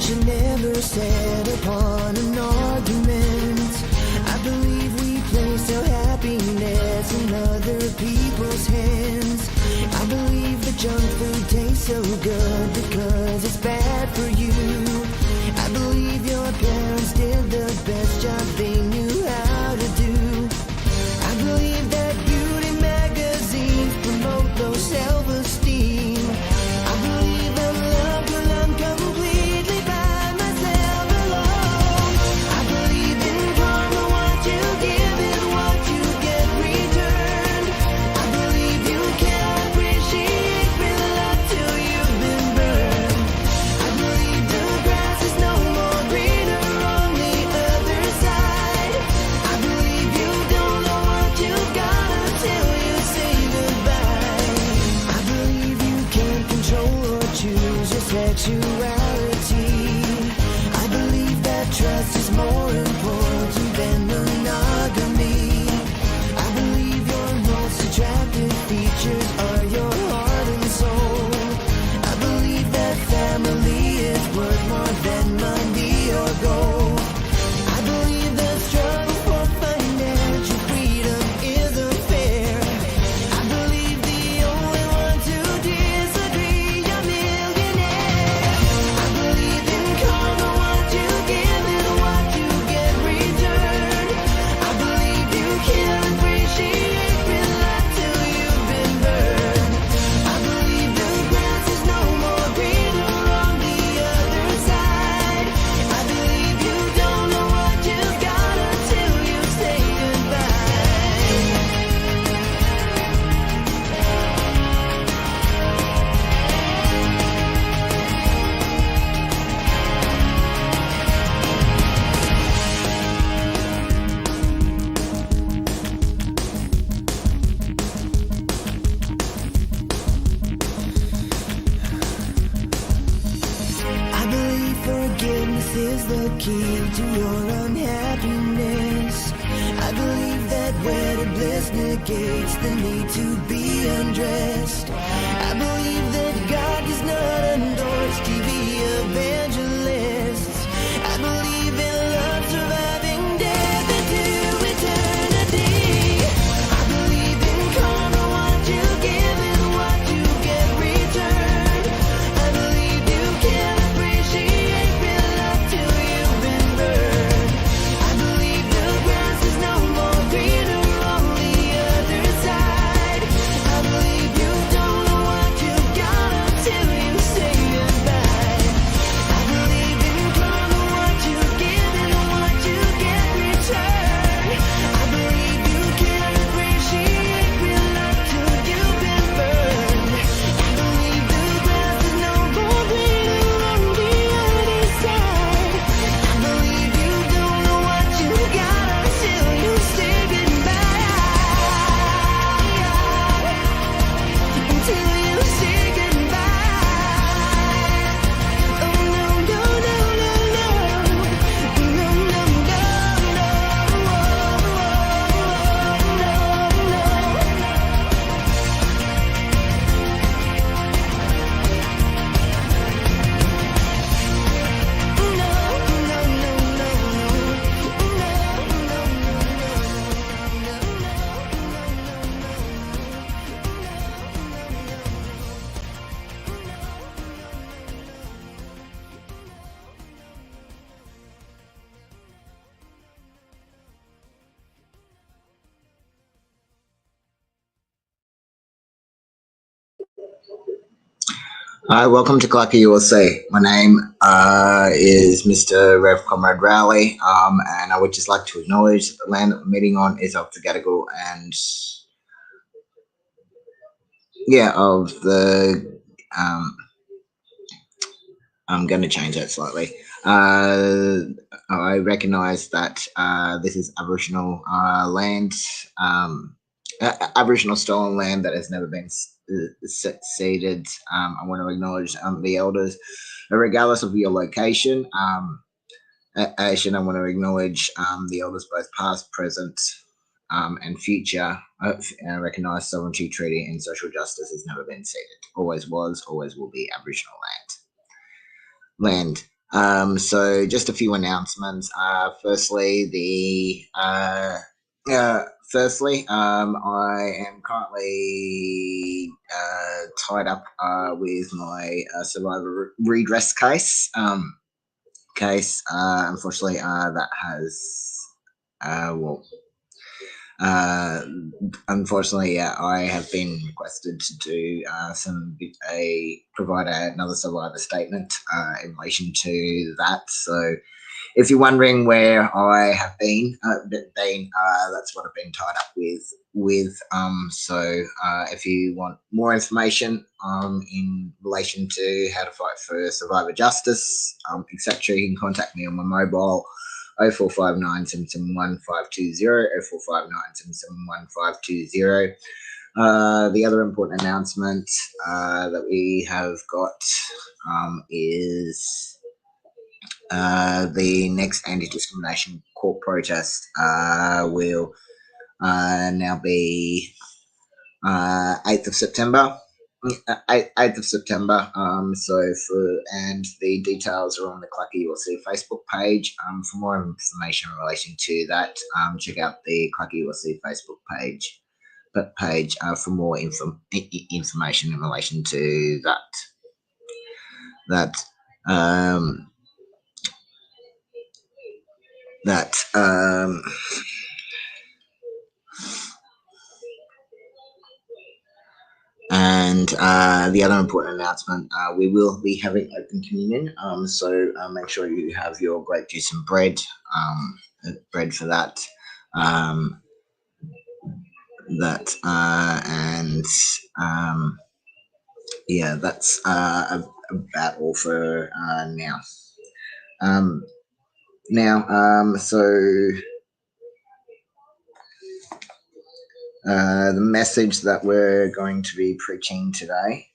should never set upon an argument. I believe we place our happiness in other people's hands. I believe the junk food tastes so good because it's bad for you. I believe your parents did the best job they knew how to do. I believe that beauty magazines promote low self-esteem. I believe in love till I'm completely by myself alone. I believe in karma, what you give is what you get returned. I believe you can't appreciate real love till you've been burned. I believe the grass is no more greener on the other side. I believe you don't know what you've got until you say goodbye. I believe you can't control or choose your sexuality. I believe that trust is more important than monogamy. I believe your most attractive features are your heart and soul. I believe that family is worth more than money or gold. I believe the struggle for financial freedom is unfair. I believe the only ones who disagree are millionaires. I believe in karma, what you give is what you get returned. I believe you can't appreciate real love till you've been burned. I believe the grass is no more greener on the other side. I believe you don't know what you've got until you say goodbye. I believe forgiveness is the key to your unhappiness. I believe that wedded bliss negates the need to be undressed. I believe that God does not endorse TV evangelists. I believe in love surviving death into eternity. I believe in karma, what you give is what you get returned. I believe you can't appreciate real love till you've been burned. I believe the grass is no more greener on the other side. I believe you don't know what you've got until you say goodbye. I believe in karma, what you give is what you get returned. I believe you can't appreciate real love till you've been burned. I believe the grass is no more greener on the other side. I believe you don't know what you got until you say goodbye. Until you say goodbye. Oh no, no, no, no, no. No, no, no, Hi, welcome to CLACCA ULC. My name is Mr. Rev Comrade Rowley, and I would just like to acknowledge that the land that we're meeting on is of the Gadigal and, of the, I'm going to change that slightly. I recognise that this is Aboriginal land, Aboriginal stolen land that has never been ceded. I want to acknowledge the elders, regardless of your location. Asian, I want to acknowledge the elders, both past, present, and future. I recognise sovereignty, treaty, and social justice has never been ceded. Always was, always will be Aboriginal land. So just a few announcements. Firstly, I am currently tied up with my survivor redress case. Unfortunately, that has well, uh, unfortunately, I have been requested to do provide another survivor statement in relation to that. So, if you're wondering where I have been, that's what I've been tied up with. If you want more information in relation to how to fight for survivor justice, etc., you can contact me on my mobile 0459 771 520, 0459 771 520. The other important announcement that we have got is the next anti-discrimination court protest will now be 8th of September. 8th of September. And the details are on the CLACCA ULC Facebook page. For more information in relation to that, check out the CLACCA ULC Facebook page. For more information in relation to that. That um, that And the other important announcement, we will be having open communion. So make sure you have your grape juice and bread for that. Yeah, that's about all for now. The message that we're going to be preaching today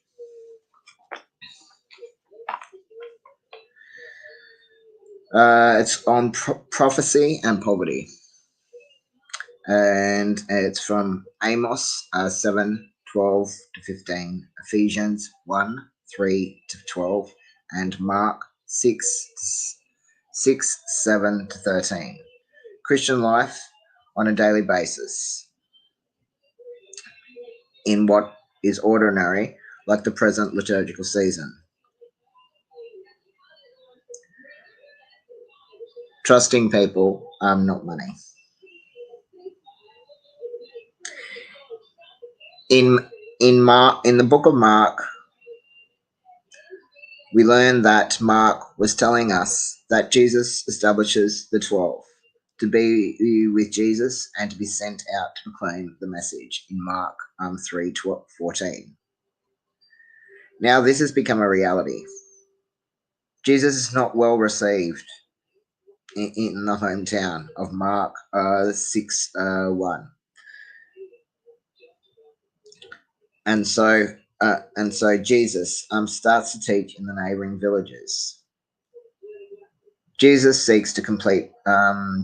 it's on prophecy and poverty, and it's from Amos 7:12 to 15, Ephesians 1:3 to 12, and Mark 6:7 to 13. Christian life on a daily basis in what is ordinary, like the present liturgical season. Trusting people, not money. In the book of Mark, we learn that Mark was telling us that Jesus establishes the 12 to be with Jesus and to be sent out to proclaim the message in Mark 3:14. Now this has become a reality. Jesus is not well received in the hometown of Mark 6:1. And so Jesus starts to teach in the neighboring villages. Jesus seeks to complete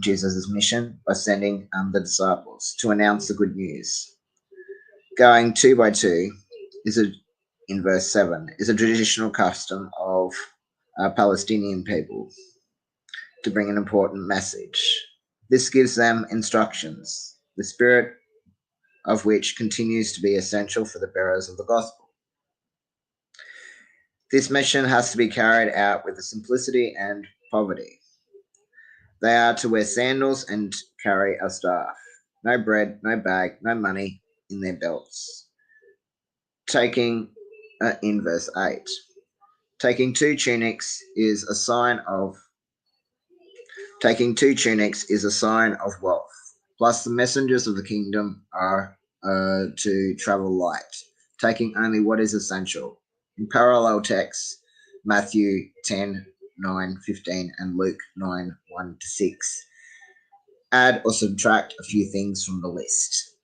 Jesus' mission by sending the disciples to announce the good news. Going 2 by 2 in verse 7 is a traditional custom of Palestinian people to bring an important message. This gives them instructions, the spirit of which continues to be essential for the bearers of the gospel. This mission has to be carried out with simplicity and poverty. They are to wear sandals and carry a staff. No bread, no bag, no money in their belts. In verse 8, taking two tunics is a sign of wealth. Plus, the messengers of the kingdom are to travel light, taking only what is essential. In parallel texts, Matthew 10:9-15 and Luke 9:1-6, add or subtract a few things from the list.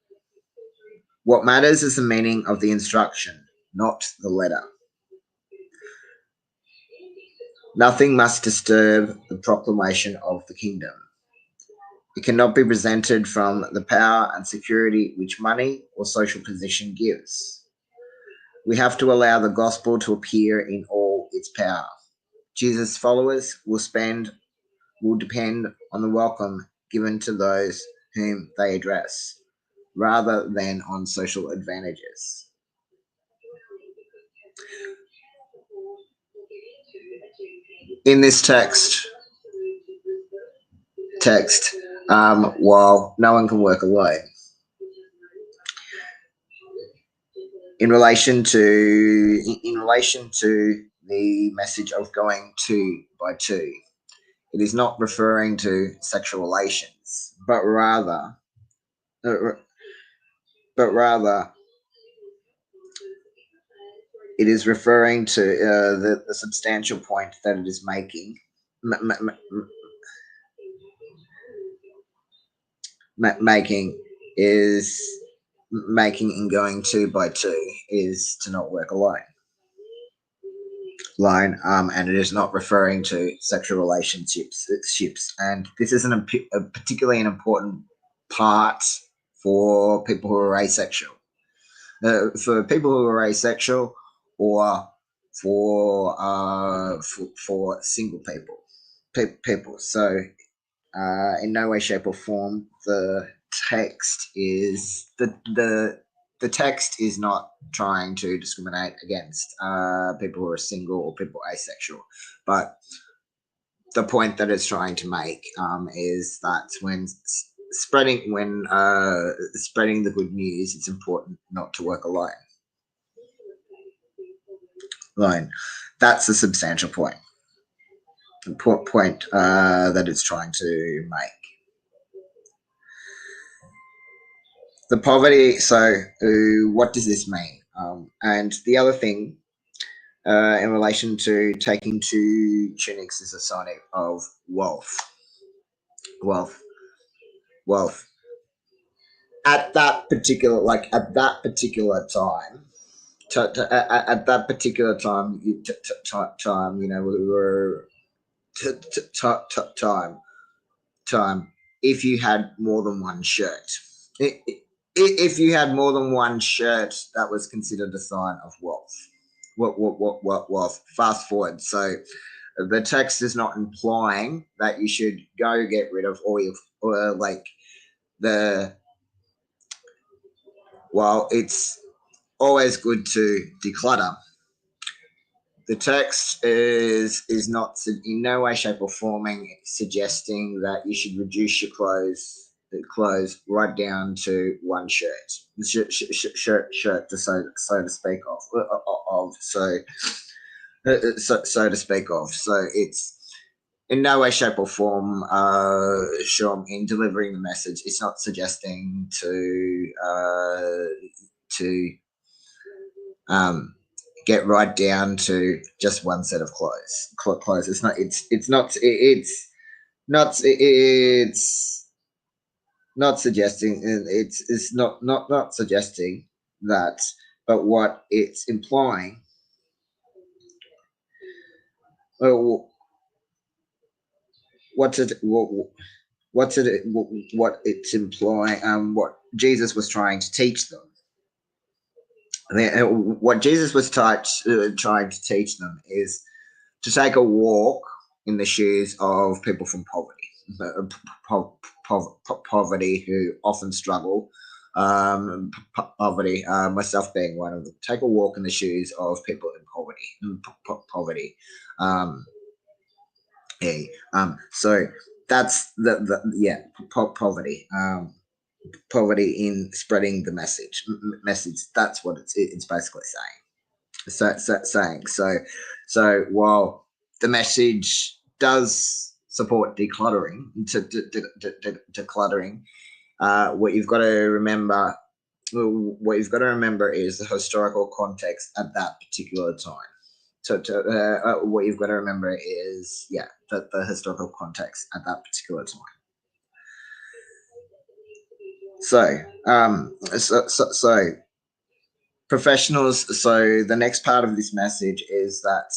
What matters is the meaning of the instruction, not the letter. Nothing must disturb the proclamation of the kingdom. It cannot be presented from the power and security which money or social position gives. We have to allow the gospel to appear in all its power. Jesus' followers will depend on the welcome given to those whom they address, rather than on social advantages. In this text, while no one can work alone, in relation to the message of going two by two, it is not referring to sexual relations, but rather, uh, it is referring to the substantial point that it is making, making is making and going two by two is to not work alone. And it is not referring to sexual relationships, and this is particularly an important part for people who are asexual. For people who are asexual, or for single people. So, in no way, shape, or form, the text is the text is not trying to discriminate against people who are single or people asexual, but the point that it's trying to make is that when spreading the good news, it's important not to work alone. That's a substantial point. The point that it's trying to make. The poverty. So, what does this mean? And the other thing, in relation to taking two tunics, is a sign of wealth. Wealth. At that particular time, at that particular time, we were time. If you had more than one shirt, if you had more than one shirt, that was considered a sign of wealth. Wealth. Fast forward. So the text is not implying that you should go get rid of all your while it's always good to declutter. The text is not in no way, shape, or forming suggesting that you should reduce your clothes right down to one shirt to so to speak of. So to speak of. So it's in no way, shape, or form, sure, in delivering the message, it's not suggesting to get right down to just one set of clothes. It's not. Not suggesting. It's not suggesting that. But what it's implying. What's it? What it's implying? What Jesus was trying to teach them. What Jesus was trying to teach them is to take a walk in the shoes of people from poverty who often struggle. Poverty, myself being one of them. Take a walk in the shoes of people in poverty. So that's poverty. Poverty in spreading the message. That's what it's basically saying. So while the message does support decluttering, decluttering, what you've got to remember is the historical context at that particular time. What you've got to remember is the historical context at that particular time. So professionals. So the next part of this message is that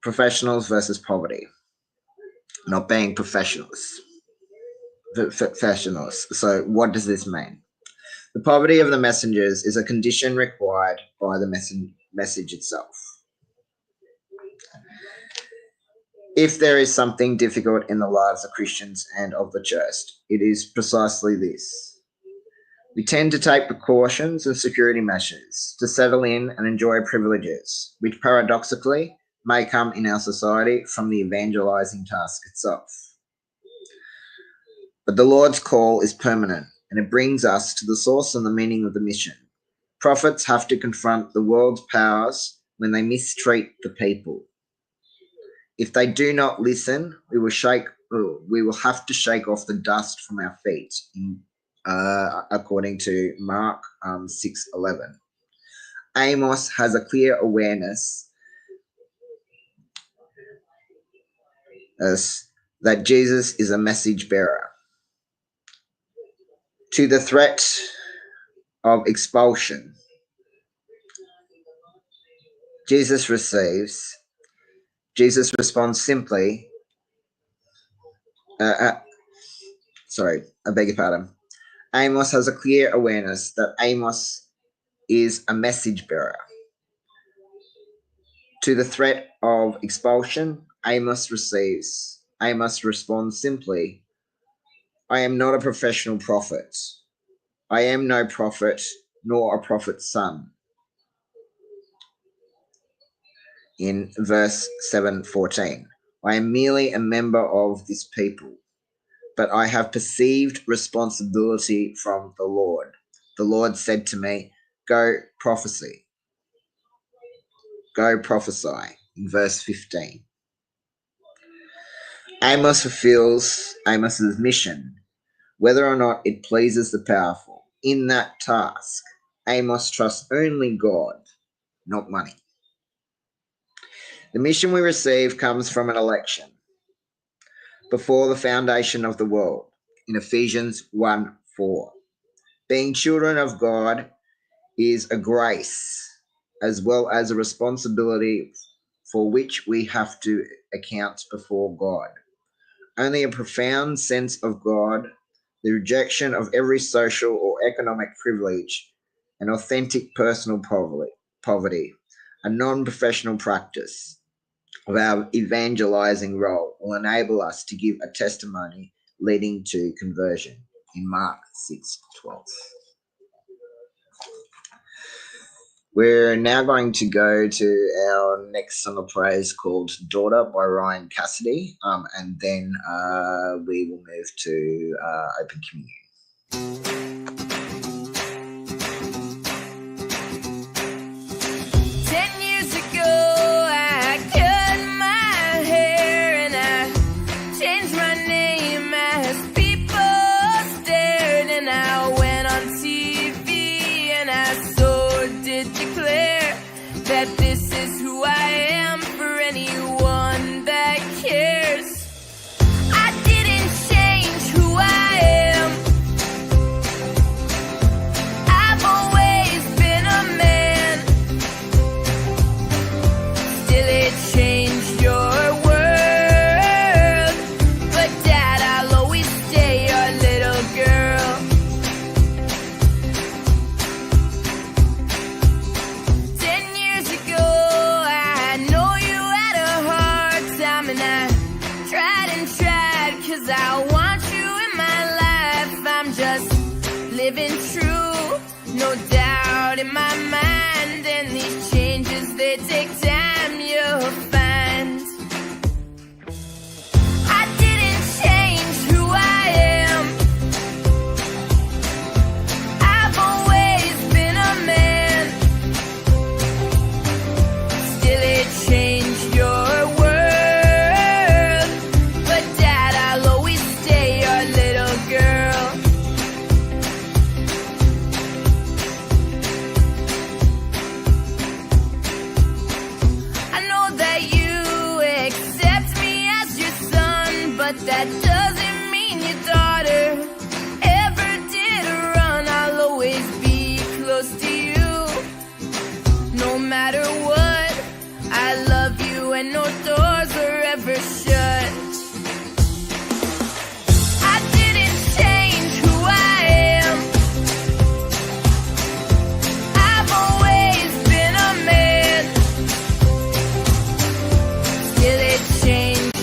professionals versus poverty, not being professionals. So what does this mean? The poverty of the messengers is a condition required by the message itself. If there is something difficult in the lives of Christians and of the church, it is precisely this. We tend to take precautions and security measures to settle in and enjoy privileges, which paradoxically may come in our society from the evangelizing task itself. But the Lord's call is permanent, and it brings us to the source and the meaning of the mission. Prophets have to confront the world's powers when they mistreat the people. If they do not listen, we will have to shake off the dust from our feet, according to Mark 6:11. Amos has a clear awareness that Jesus is a message bearer. To the threat of expulsion, Jesus responds simply, Amos has a clear awareness that Amos is a message bearer. To the threat of expulsion, Amos responds simply, I am not a professional prophet. I am no prophet, nor a prophet's son. In verse 7:14, I am merely a member of this people, but I have perceived responsibility from the Lord. The Lord said to me, go prophesy. In verse 15. Amos fulfills Amos's mission, whether or not it pleases the powerful. In that task, Amos trusts only God, not money. The mission we receive comes from an election before the foundation of the world, in Ephesians 1:4. Being children of God is a grace as well as a responsibility for which we have to account before God. Only a profound sense of God, the rejection of every social or economic privilege, and authentic personal poverty, a non-professional practice of our evangelizing role will enable us to give a testimony leading to conversion in Mark 6:12. We're now going to go to our next song of praise called Daughter by Ryan Cassidy, and then we will move to Open Communion. 10 years ago, I cut my hair and I changed my name as people stared, and I went on TV and I so did declare that this is who I am for anyone that cares. I didn't change who I am. I've always been a man. Still it changed your world, but Dad, I'll always stay your little girl. 10 years ago, I know you had a hard time, and I tried and tried, 'cause I want you in my life. I'm just living true, no doubt in my mind, and these changes, they take time, you'll find. I didn't change who I am. I've always been a man. Still it changed your world, but Dad, I'll always stay your little girl. I know that you accept me as your son, but that doesn't mean your daughter ever did run. I'll always be close to you, no matter what. I love you and no doors are ever shut. I didn't change who I am. I've always been a man. Still it changed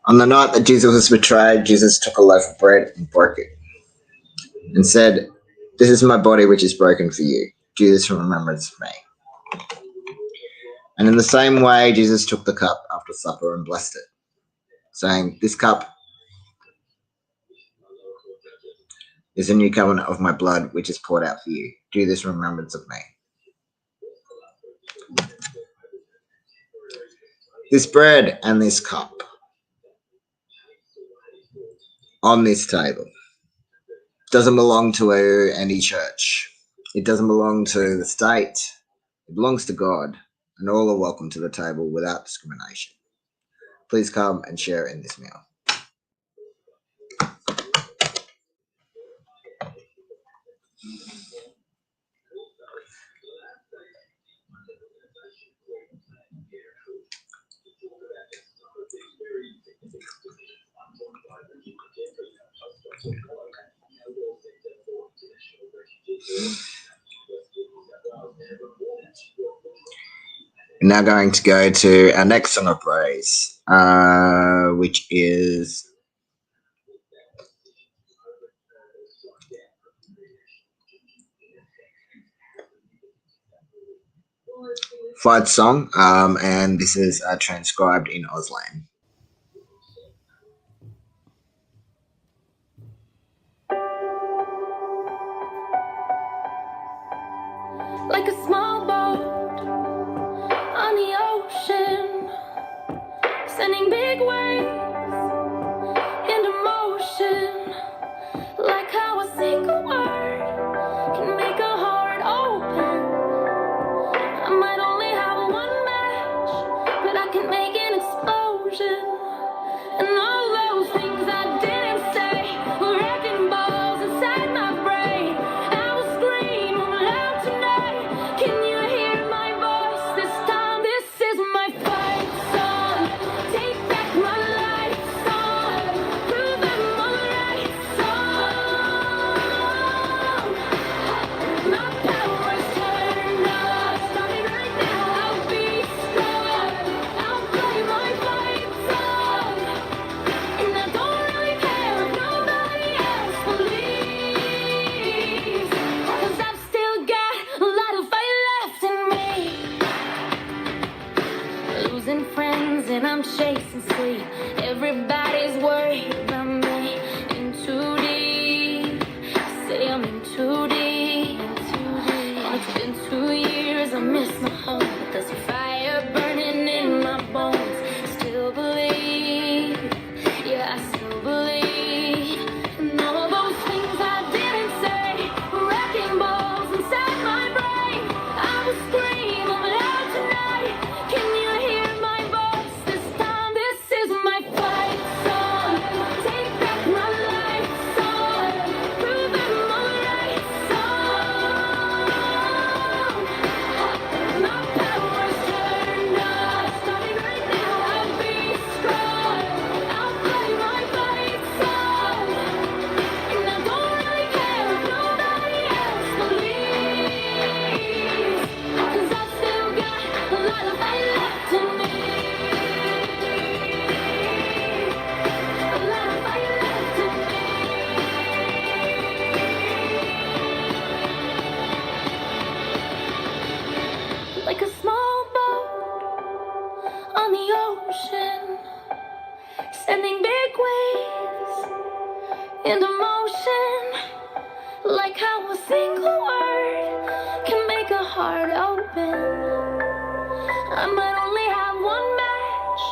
On the night that Jesus was betrayed, Jesus took a loaf of bread and broke it and said, "This is my body which is broken for you. Do this in remembrance of me." And in the same way, Jesus took the cup after supper and blessed it, saying, "This cup is a new covenant of my blood, which is poured out for you. Do this in remembrance of me." This bread and this cup on this table doesn't belong to any church. It doesn't belong to the state. It belongs to God, and all are welcome to the table without discrimination. Please come and share in this meal. We're now going to go to our next song of praise, which is Fight Song, and this is transcribed in Auslan. Like a small boat on the ocean, sending big waves into motion. Like how a single word can make a heart open. I might only have one match, but I can make an explosion. And all those things I didn't say were wrecking balls inside my brain. I will scream loud tonight. Can you hear my voice this time? This is my fight song. Take back my life song. Prove I'm alright song. My power's turned up. Starting right now. I'll be strong. I'll play my fight song. And I don't really care if nobody else believes, 'cause I've still got a lot of fight left in me. Losing friends and I'm chasing sleep. Everybody's worried about me. In too deep. Say I'm in too deep. And it's been 2 years, I miss my home. But there's a fire burning in my bones. Still believe. Yeah, I still believe. And all those things I didn't say were wrecking balls inside my brain. I will scream loud tonight. Can you hear my voice this time? This is my fight song. Take back my life song. Prove I'm alright song. My power's turned up. Starting right now. I'll be strong. I'll play my fight song. And I don't really care if nobody else believes, 'cause I've still got a lot of fight left in me. A lot of fight left in me. Like a small boat on the ocean, sending big waves into motion. Like how a single word can make a heart open. I might only have one match,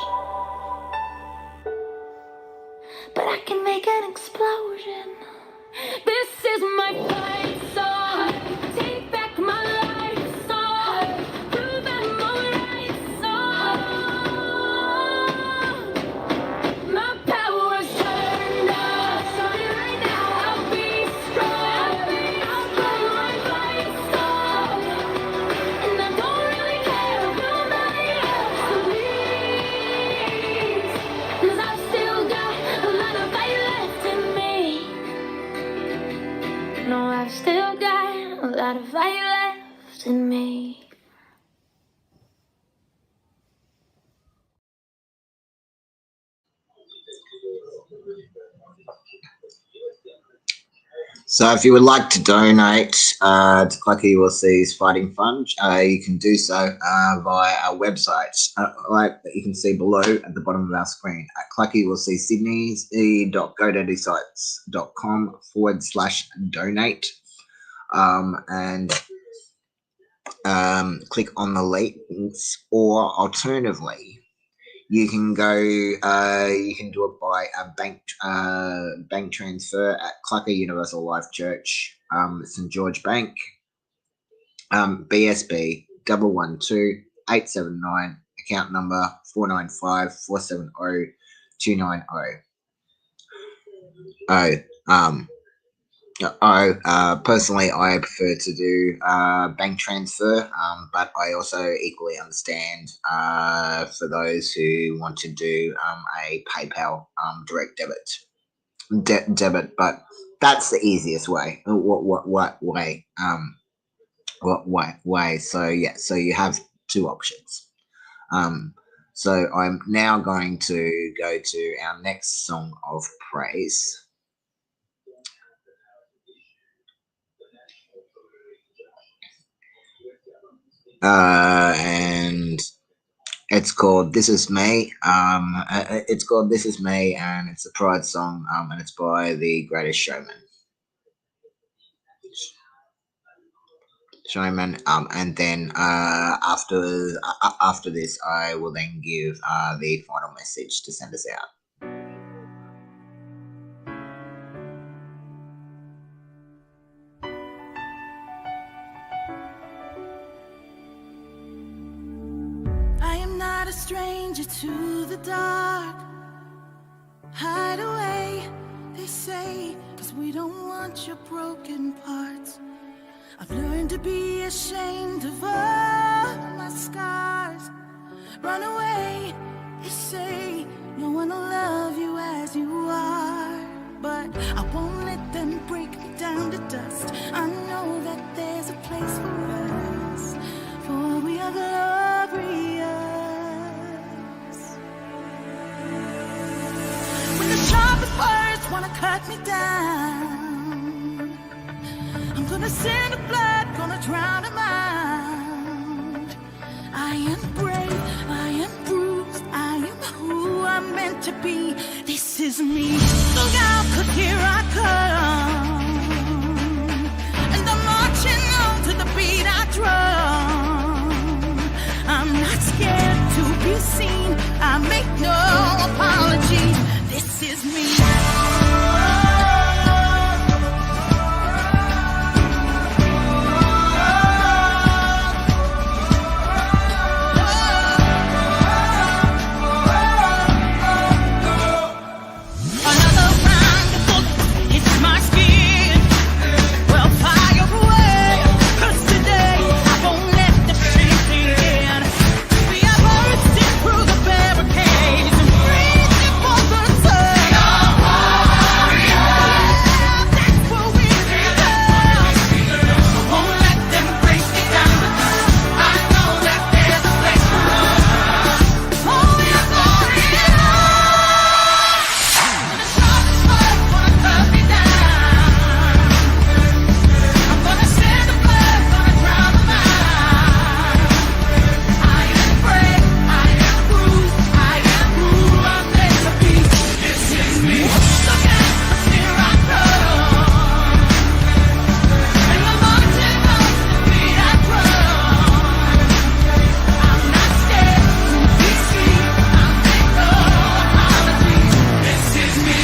but I can make an explosion. This is my fight song. Take back my life song. Prove I'm alright song. My power's turned up. Starting right now. I'll be strong. I'll play my fight song. And I don't really care if nobody else believes, 'cause I've still got a lot of fight left in me. No, I've still got a lot of fight left in me. So if you would like to donate to CLACCA ULC's Fighting Fund, you can do so via our website, like that you can see below at the bottom of our screen at claccaulcsydney.godaddy.com/donate, and click on the links, or alternatively, you can go. You can do it by a bank transfer at CLACCA Universal Life Church, St George Bank, BSB 112879, account number 495470290. Personally, I prefer to do bank transfer, but I also equally understand for those who want to do a PayPal direct debit. But that's the easiest way. What way? So yeah, so you have two options. So I'm now going to go to our next song of praise. And it's called "This Is Me." It's called "This Is Me," and it's a Pride song. And it's by The Greatest Showman. And then after this, I will then give the final message to send us out. A stranger to the dark. Hide away, they say, 'cause we don't want your broken parts. I've learned to be ashamed of all my scars. Run away, they say, no one will love you as you are. But I won't let them break me down to dust. I know that there's a place for us, for we are glorious. Sharpest words wanna cut me down. I'm gonna send the blood, gonna drown them out. I am brave, I am bruised, I am who I'm meant to be. This is me. Look out, 'cause here I come, and I'm marching on to the beat I drum. I'm not scared to be seen, I make no apology. This is me. Another round of bullets hits my skin. Well, fire away, 'cause today I won't let the shame in. We are bursting through the barricades and reaching for the sun. That's what we do. I won't let them break me down. I know that there's a place for us. Oh, we are glorious. And the sharpest words wanna cut me down. I'm gonna send the blood, gonna drown them out. I am brave, I am bruised, I am who I'm meant to be. This is me. Look out, 'cause here I come, and I'm marching on to the beat I drum. I'm not scared to be seen, I make no apologies. This is me.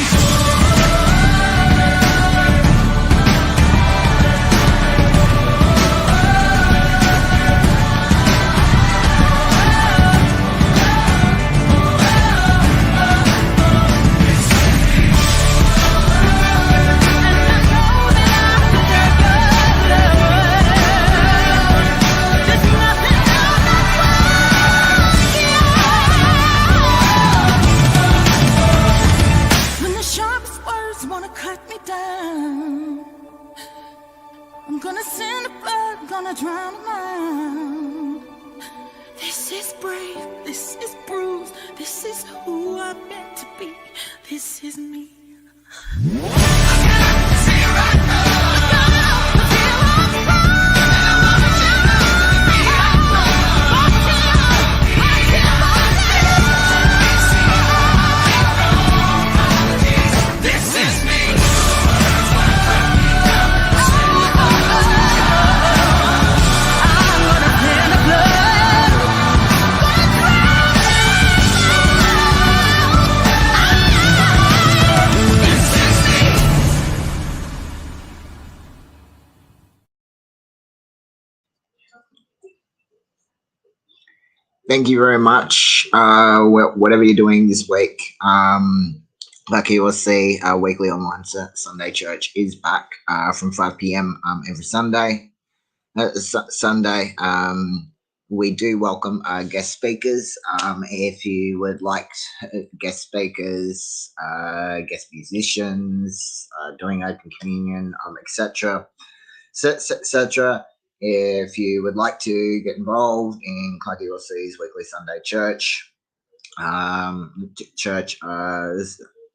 When the sharpest words wanna cut me down, I'm gonna send the blood, gonna drown them out. This is brave, this is bruised, this is who I'm meant to be. This is me. Here I come. Thank you very much. Whatever you're doing this week, CLACCA ULC weekly online Sunday church is back from 5 p.m. Every Sunday. Sunday. We do welcome guest speakers. If you would like guest speakers, guest musicians, doing open communion, etc., etc. If you would like to get involved in CLACCA ULC's weekly Sunday church,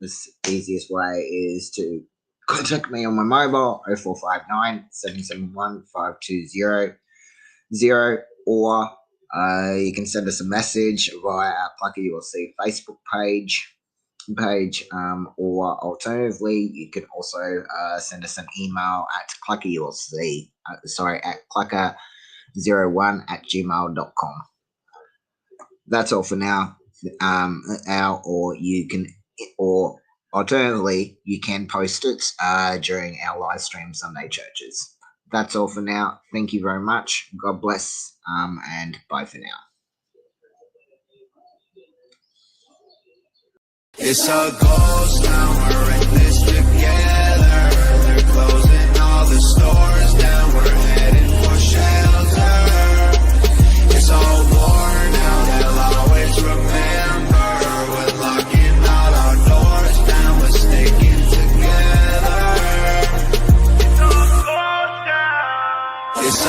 the easiest way is to contact me on my mobile 0459 771 5200, or you can send us a message via our CLACCA ULC Facebook page, or alternatively, you can also send us an email at clacca01@gmail.com. That's all for now. Or alternatively, you can post it during our live stream Sunday churches. That's all for now. Thank you very much. God bless, and bye for now. It's a ghost town, we're in this together. They're closing all the stores down, we're heading for shelter. It's all worn out, they'll always remember. We're locking all our doors down, we're sticking together. It's a ghost town. It's a